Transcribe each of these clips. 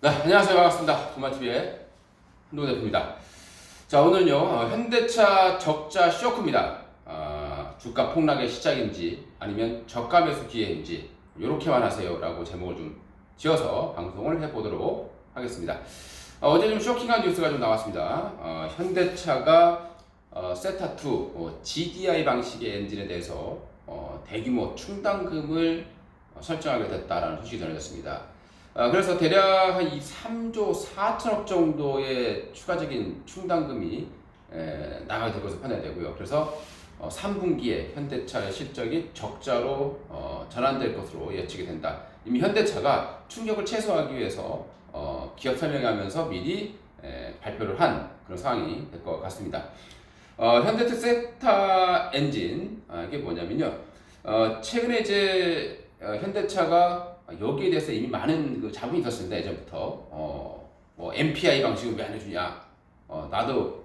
네, 안녕하세요. 반갑습니다. 동마TV의 한동훈 대표입니다. 자, 오늘은요, 현대차 적자 쇼크입니다. 주가 폭락의 시작인지 아니면 저가 매수 기회인지 이렇게만 하세요 라고 제목을 좀 지어서 방송을 해보도록 하겠습니다. 어제 좀 쇼킹한 뉴스가 좀 나왔습니다. 현대차가 세타2 GDI 방식의 엔진에 대해서 대규모 충당금을 설정하게 됐다라는 소식이 전해졌습니다. 그래서 대략 한 3조 4천억 정도의 추가적인 충당금이 나가게 될 것으로 판단되고요. 그래서 3분기에 현대차의 실적이 적자로 전환될 것으로 예측이 된다. 이미 현대차가 충격을 최소화하기 위해서 기업 설명하면서 미리 발표를 한 그런 상황이 될 것 같습니다. 현대차 세타 엔진, 이게 뭐냐면요. 최근에 이제 현대차가 여기에 대해서 이미 많은 그 자문이 있었습니다. 예전부터 뭐 MPI 방식을 왜 안 해주냐, 나도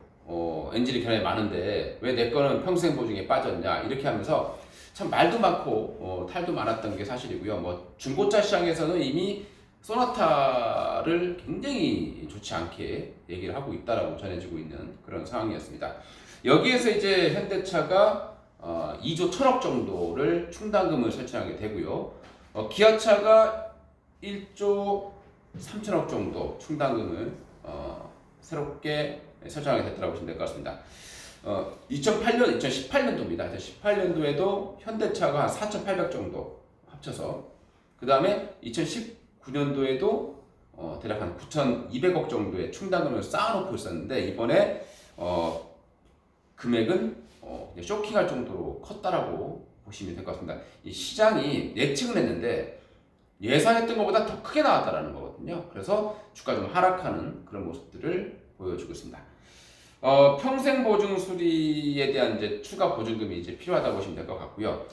엔진이 견해가 많은데 왜 내 거는 평생 보증에 빠졌냐, 이렇게 하면서 참 말도 많고 탈도 많았던 게 사실이고요. 뭐 중고차 시장에서는 이미 소나타를 굉장히 좋지 않게 얘기를 하고 있다라고 전해지고 있는 그런 상황이었습니다. 여기에서 이제 현대차가 2조 1천억 정도를 충당금을 설정하게 되고요. 기아차가 1조 3천억 정도 충당금을 새롭게 설정하게 됐다고 보시면 될 것 같습니다. 2018년도입니다. 2018년도에도 현대차가 한 4,800 정도 합쳐서, 그 다음에 2019년도에도 대략 한 9,200억 정도의 충당금을 쌓아놓고 있었는데, 이번에 금액은 쇼킹할 정도로 컸다라고 보시면 될 것 같습니다. 이 시장이 예측은 했는데 예상했던 것보다 더 크게 나왔다라는 거거든요. 그래서 주가 좀 하락하는 그런 모습들을 보여주고 있습니다. 평생 보증 수리에 대한 이제 추가 보증금이 이제 필요하다고 보시면 될 것 같고요.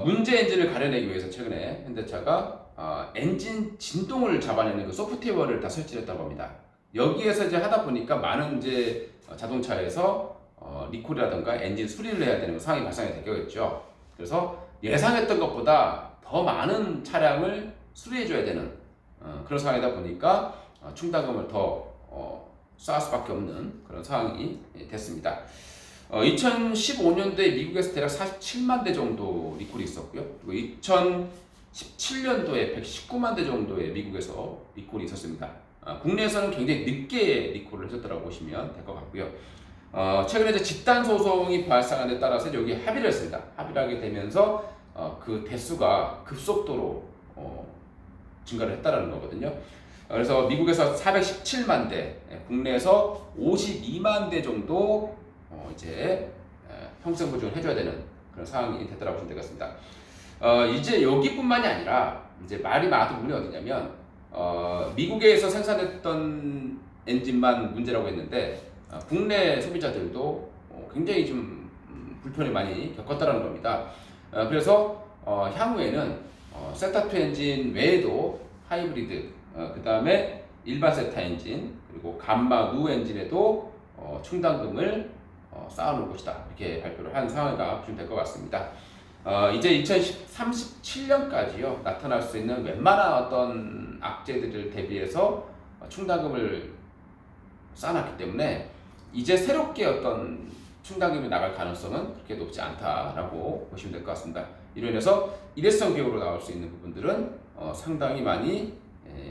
문제 엔진을 가려내기 위해서 최근에 현대차가 엔진 진동을 잡아내는 그 소프트웨어를 다 설치했다고 합니다. 여기에서 이제 하다 보니까 많은 이제 자동차에서 리콜이라든가 엔진 수리를 해야 되는 상황이 발생이 되겠죠. 그래서 예상했던 것보다 더 많은 차량을 수리해줘야 되는 그런 상황이다 보니까 충당금을 더 쌓을 수밖에 없는 그런 상황이 됐습니다. 2015년도에 미국에서 대략 47만 대 정도 리콜이 있었고요. 그리고 2017년도에 119만 대 정도의 미국에서 리콜이 있었습니다. 국내에서는 굉장히 늦게 리콜을 해줬다고 보시면 될 것 같고요. 최근에 이제 집단 소송이 발생한 데 따라서 여기 합의를 했습니다. 합의를 하게 되면서 그 대수가 급속도로 증가를 했다라는 거거든요. 그래서 미국에서 417만 대, 국내에서 52만 대 정도 이제 평생 보증을 해줘야 되는 그런 상황이 됐다라고 보시면 되겠습니다. 이제 여기뿐만이 아니라 이제 말이 많았던 부분이 어디냐면 미국에서 생산했던 엔진만 문제라고 했는데 국내 소비자들도 굉장히 좀 불편을 많이 겪었다는 겁니다. 그래서 향후에는 세타2 엔진 외에도 하이브리드, 그 다음에 일반 세타 엔진, 그리고 감마 누 엔진에도 충당금을 쌓아놓을 것이다, 이렇게 발표를 한 상황이라 보시면 될 것 같습니다. 이제 2037년까지요 나타날 수 있는 웬만한 어떤 악재들을 대비해서 충당금을 쌓아놨기 때문에 이제 새롭게 어떤 충당금이 나갈 가능성은 그렇게 높지 않다라고 보시면 될 것 같습니다. 이로 인해서 일회성 기업으로 나올 수 있는 부분들은 상당히 많이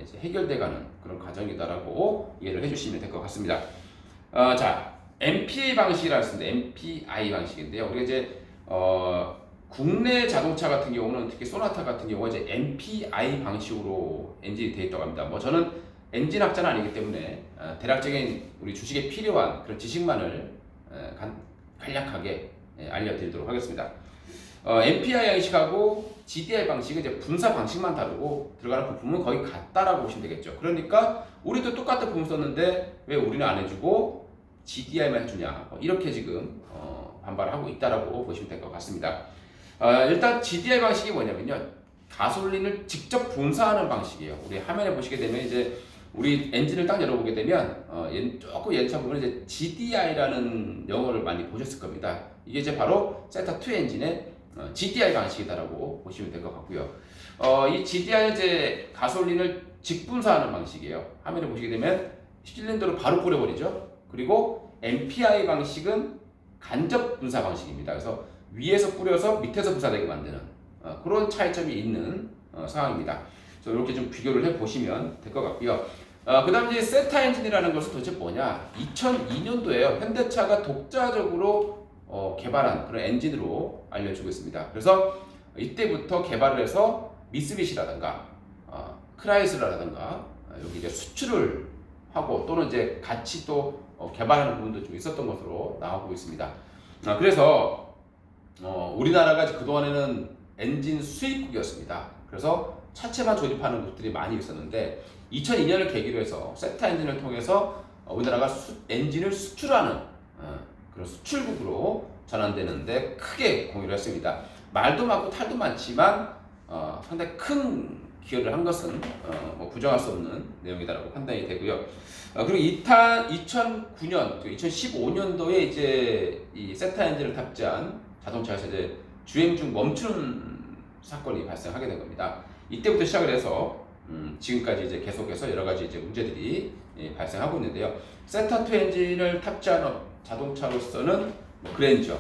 이제 해결돼가는 그런 과정이다라고 이해를 해주시면 될 것 같습니다. 자, MPI 방식이라고 했습니다. MPI 방식인데요. 우리가 이제 국내 자동차 같은 경우는 특히 소나타 같은 경우가 이제 MPI 방식으로 엔진이 되어 있다고 합니다. 뭐 저는 엔진 학자는 아니기 때문에 대략적인 우리 주식에 필요한 그런 지식만을 간략하게 알려드리도록 하겠습니다. MPI 방식하고 GDI 방식은 이제 분사 방식만 다르고 들어가는 부품은 거의 같다라고 보시면 되겠죠. 그러니까 우리도 똑같은 부품 썼는데 왜 우리는 안 해주고 GDI만 해주냐, 이렇게 지금 반발하고 있다라고 보시면 될 것 같습니다. 일단 GDI 방식이 뭐냐면요, 가솔린을 직접 분사하는 방식이에요. 우리 화면에 보시게 되면 이제 우리 엔진을 딱 열어보게 되면 조금 연차 보면 이제 GDI라는 영어를 많이 보셨을 겁니다. 이게 이제 바로 세타2 엔진의 GDI 방식이다라고 보시면 될 것 같고요. 이 GDI는 이제 가솔린을 직분사하는 방식이에요. 화면에 보시게 되면 실린더로 바로 뿌려버리죠. 그리고 MPI 방식은 간접 분사 방식입니다. 그래서 위에서 뿌려서 밑에서 분사되게 만드는 그런 차이점이 있는 상황입니다. 그래서 이렇게 좀 비교를 해보시면 될 것 같고요. 그 다음 이제 세타 엔진이라는 것은 도대체 뭐냐? 2002년도에요. 현대차가 독자적으로 개발한 그런 엔진으로 알려지고 있습니다. 그래서 이때부터 개발을 해서 미쓰비시라든가 크라이슬러라든가 여기 이제 수출을 하고 또는 이제 같이 또 개발하는 부분도 좀 있었던 것으로 나오고 있습니다. 그래서 우리나라가 그동안에는 엔진 수입국이었습니다. 그래서 차체만 조립하는 곳들이 많이 있었는데 2002년을 계기로 해서 세타 엔진을 통해서 우리나라가 엔진을 수출하는 그런 수출국으로 전환되는데 크게 공유를 했습니다. 말도 많고 탈도 많지만 상당히 큰 기여를 한 것은 뭐 부정할 수 없는 내용이다라고 판단이 되고요. 그리고 2009년, 2015년도에 이제 이 세타 엔진을 탑재한 자동차에서 이제 주행 중 멈추는 사건이 발생하게 된 겁니다. 이때부터 시작을 해서 지금까지 이제 계속해서 여러 가지 이제 문제들이 발생하고 있는데요. 세타2 엔진을 탑재한 자동차로서는 그랜저,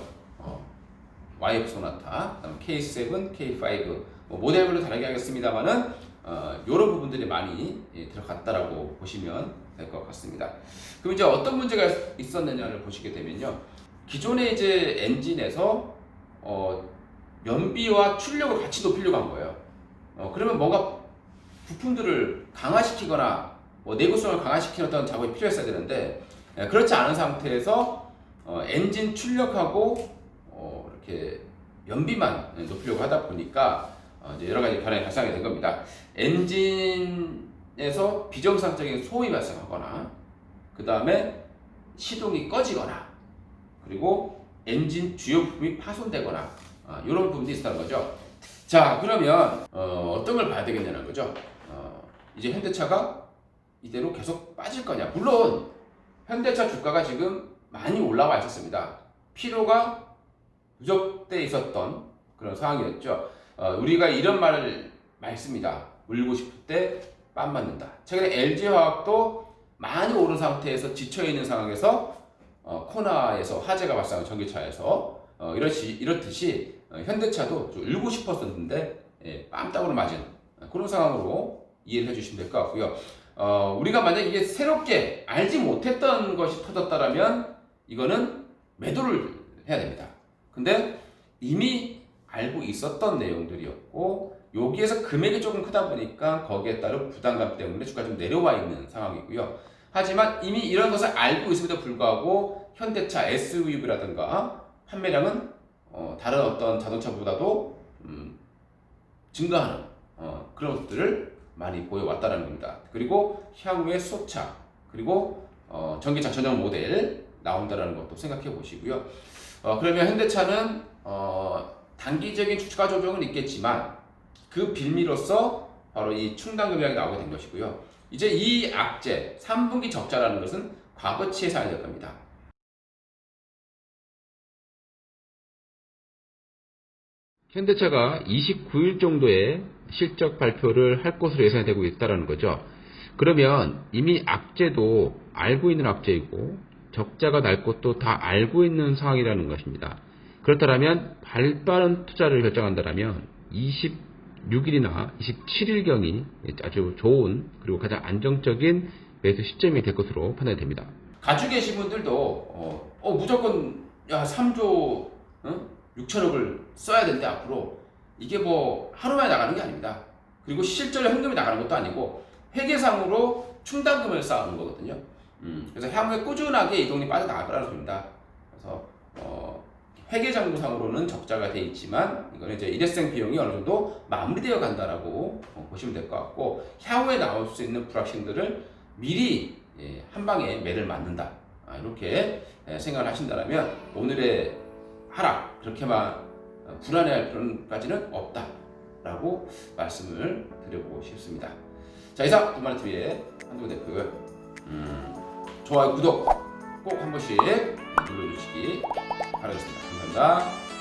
YF 소나타, K7, K5 모델별로 다르게 하겠습니다만은 이런 부분들이 많이 들어갔다라고 보시면 될 것 같습니다. 그럼 이제 어떤 문제가 있었느냐를 보시게 되면요, 기존의 이제 엔진에서 연비와 출력을 같이 높이려고 한 거예요. 그러면 뭔가 부품들을 강화시키거나 내구성을 강화시키는 어떤 작업이 필요했어야 되는데 그렇지 않은 상태에서 엔진 출력하고 이렇게 연비만 높이려고 하다 보니까 이제 여러 가지 변화가 발생하게 된 겁니다. 엔진에서 비정상적인 소음이 발생하거나, 그 다음에 시동이 꺼지거나, 그리고 엔진 주요 부품이 파손되거나 이런 부분이 있었다는 거죠. 자, 그러면 어떤 걸 봐야 되겠냐는 거죠. 이제 현대차가 이대로 계속 빠질 거냐? 물론 현대차 주가가 지금 많이 올라와 있었습니다. 필요가 누적돼 있었던 그런 상황이었죠. 우리가 이런 말을 많이 씁니다. 울고 싶을 때 뺨 맞는다. 최근에 LG화학도 많이 오른 상태에서 지쳐있는 상황에서 코나에서 화재가 발생한 전기차에서 이렇듯이 현대차도 좀 울고 싶었었는데 뺨땅으로 맞은 그런 상황으로 이해를 해주시면 될 것 같고요. 우리가 만약 이게 새롭게 알지 못했던 것이 터졌다라면 이거는 매도를 해야 됩니다. 근데 이미 알고 있었던 내용들이었고 여기에서 금액이 조금 크다 보니까 거기에 따른 부담감 때문에 주가가 좀 내려와 있는 상황이고요. 하지만 이미 이런 것을 알고 있음에도 불구하고 현대차 SUV라든가 판매량은 다른 어떤 자동차보다도 증가하는 그런 것들을 많이 보여왔다는 겁니다. 그리고 향후에 수소차 그리고 전기차 전용 모델 나온다는 것도 생각해 보시고요. 그러면 현대차는 단기적인 주가 조정은 있겠지만 그 빌미로써 바로 이 충당 금액이 나오게 된 것이고요. 이제 이 악재 3분기 적자라는 것은 과거치에 사야 될 겁니다. 현대차가 29일 정도에 실적 발표를 할 것으로 예상이 되고 있다는 거죠. 그러면 이미 악재도 알고 있는 악재이고 적자가 날 것도 다 알고 있는 상황이라는 것입니다. 그렇다면 발빠른 투자를 결정한다면 26일이나 27일경이 아주 좋은 그리고 가장 안정적인 매수 시점이 될 것으로 판단이 됩니다. 가지고 계신 분들도 무조건 3조 6천억을 써야 되는데 앞으로 이게 뭐 하루만에 나가는 게 아닙니다. 그리고 실제로 현금이 나가는 것도 아니고 회계상으로 충당금을 쌓는 거거든요. 그래서 향후에 꾸준하게 이 돈이 빠져나갈 거라는 소리입니다. 그래서 회계장부상으로는 적자가 돼 있지만 이거는 이제 일회성 비용이 어느 정도 마무리되어 간다라고 보시면 될 것 같고 향후에 나올 수 있는 불확실들을 미리 한 방에 매를 맞는다. 이렇게 생각을 하신다면 오늘의 하락 그렇게만 불안해할 필요까지는 없다라고 말씀을 드리고 싶습니다. 자, 이상 두마리TV의 한동훈 대표고요. 좋아요, 구독 꼭 한 번씩 눌러주시기 바라겠습니다. 감사합니다.